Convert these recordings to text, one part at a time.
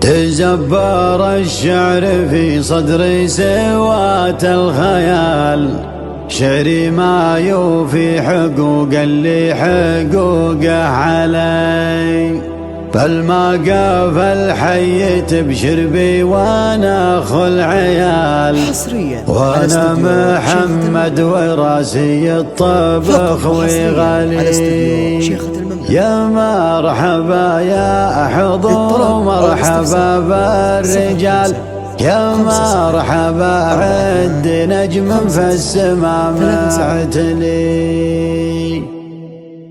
تزبر الشعر في صدري سوات الخيال، شعري ما يوفي حقوق اللي حقوقه علي. فالمقاف الحي تبشر بي وانا اخو العيال، وانا محمد وراسي الطبخ وغالي. يا مرحبا يا حضور مرحبا بالرجال، يا مرحبا عد نجم في السماء معتلي.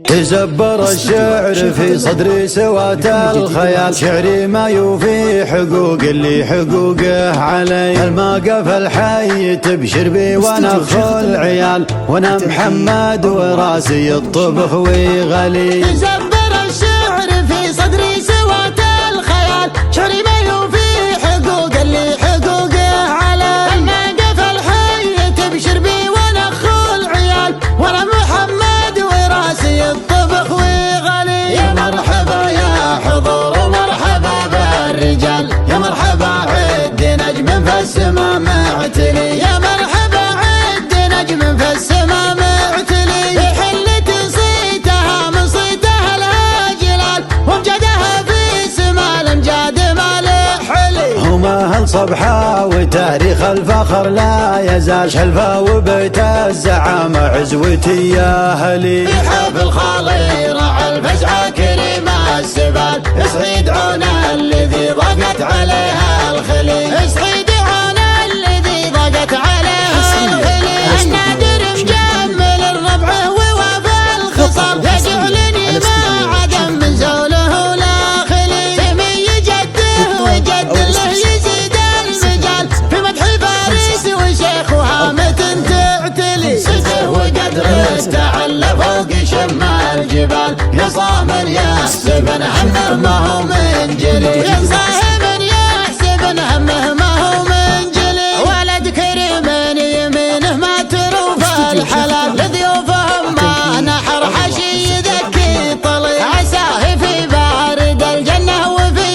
تزبر الشعر في صدري سوات الخيال، شعري ما يوفي حقوق اللي حقوقه علي. المقف الحي تبشر بي وانا اخو العيال، وانا محمد وراسي الطبخ وغلي. تزبر الشعر في صدري سوات الخيال، شعري ما يوفي حقوق اللي حقوقه علي. المقف الحي تبشر بي وانا اخو العيال، وانا محمد وراسي الطبخ وغلي. يا مرحبا يا حضور مرحبا بالرجال، يا مرحبا عد نجم في السماء معتلي. يا مرحبا عد نجم في السماء معتلي. حلة صيتها من صيتها لها جلال، وامجادها في سما الامجاد ما له حلي. هم اهل صبحة وتاريخ الفخر لا يزال، شلفة وبيت الزعامة عزوتي يا اهلي. يحب الخالي راعى الفزعة كريم السبال، يسعد عنا الذي ضاقت عليها الخلي. يسعد عنا الذي ضاقت عليها الخلي. النادر مجمل الربع ووفى الخصال، يجعلني ما عدم من زوله ولا خلي. سمي جده وجد له يزيد المجال، في مدح فارس وشيخها متن تعتلي. صدق وقدره تعلى فوق شمال الجبال، يا صامن يحسب همه ما هو منجلي. يا صامن يحسب همه ما هو منجلي. ولد كريم يمينه ما تروف الحلال، لضيوفهم ما نحر حشي ذكي طلي. عساه في بارد الجنة وفي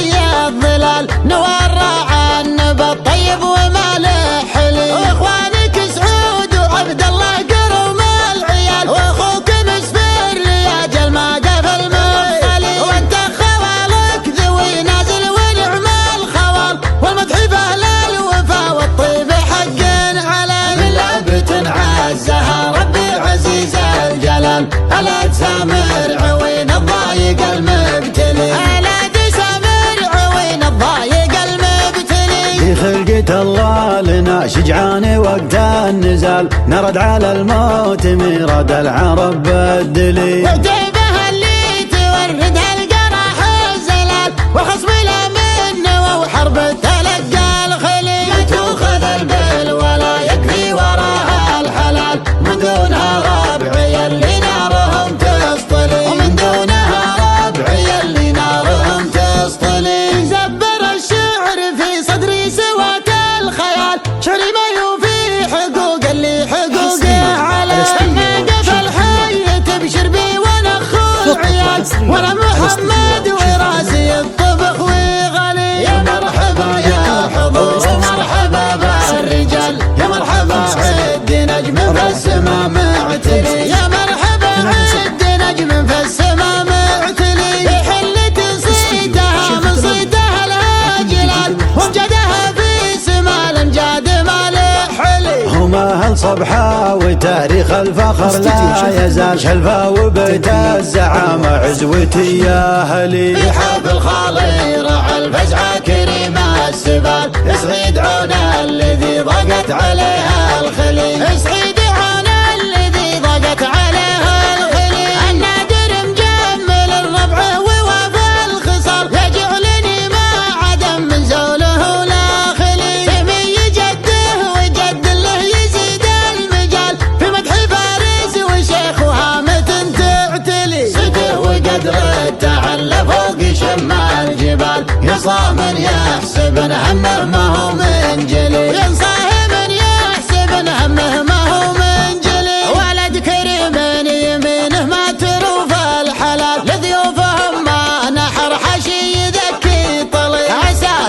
الظلال، نوار راعى النبى الطيب وما له حلي. واخوانك سعود وعبد الله قرم العيال، واخوك مسفر يا جل ما قف المثالي. وانت خوالك ذوي نازل ونعم الخوال، والمدح باهل الوفا والطيب حق على. من لعبة عزها ربي عزيز الجلال، ألا تسامر عوين الضايق المبتلي. ألا تسامر عوين الضايق المبتلي. في خلقة الله لنا شجعان وقت النزال، نرد على الموت ميراد العرب بدلي. وتيبها اللي توردها القرح الزلال، والخصم لا منه وحرب تلقى الخلي. ما تؤخذ البل ولا يكفي وراها الحلال، من دونها ربعي اللي نارهم تسطلي. ومن دونها ربعي اللي نارهم تسطلي. زبر الشعر في صدري سوات الخيال، شعري ما يوفي حقوق اللي حقوقه على. المقف الحي تبشر بي وانا اخو العيال، وانا محمد وراسي الطبخ وغلي. يا مرحبا يا حضور مرحبا بالرجال، يا مرحبا عد نجم في السماء معتلي. يا مرحبا عد نجم في السماء معتلي. حلة صيتها من صيتها لها جلال، وامجادها في سما الامجاد ما له حلي. هم اهل صبحة وتاريخ الفخر لا يزال، شلفة وبيت الزعامة عزوتي يا اهلي. يحب الخالي راعى الفزعة كريم السبال، يسعد عنا الذي ضاقت عليها الخلي. يسعد عنا الذي ضاقت عليها الخلي. النادر مجمل الربع ووفى الخصال، يجعلني ما عدم من زوله ولا خلي. سمي جده وجد له يزيد المجال، في مدح فارس وشيخها متن تعتلي. صدق وقدره تعلى فوق شمال الجبال، يا صامن يحسب همه ما هو منجلي. يا صامن يحسب همه ما هو منجلي. ولد كريم يمينه ما تروف الحلال، لضيوفهم ما نحر حشي ذكي طلي. عساه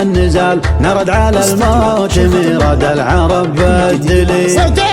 النزال، نرد على الموت ميراد العرب بالدليل.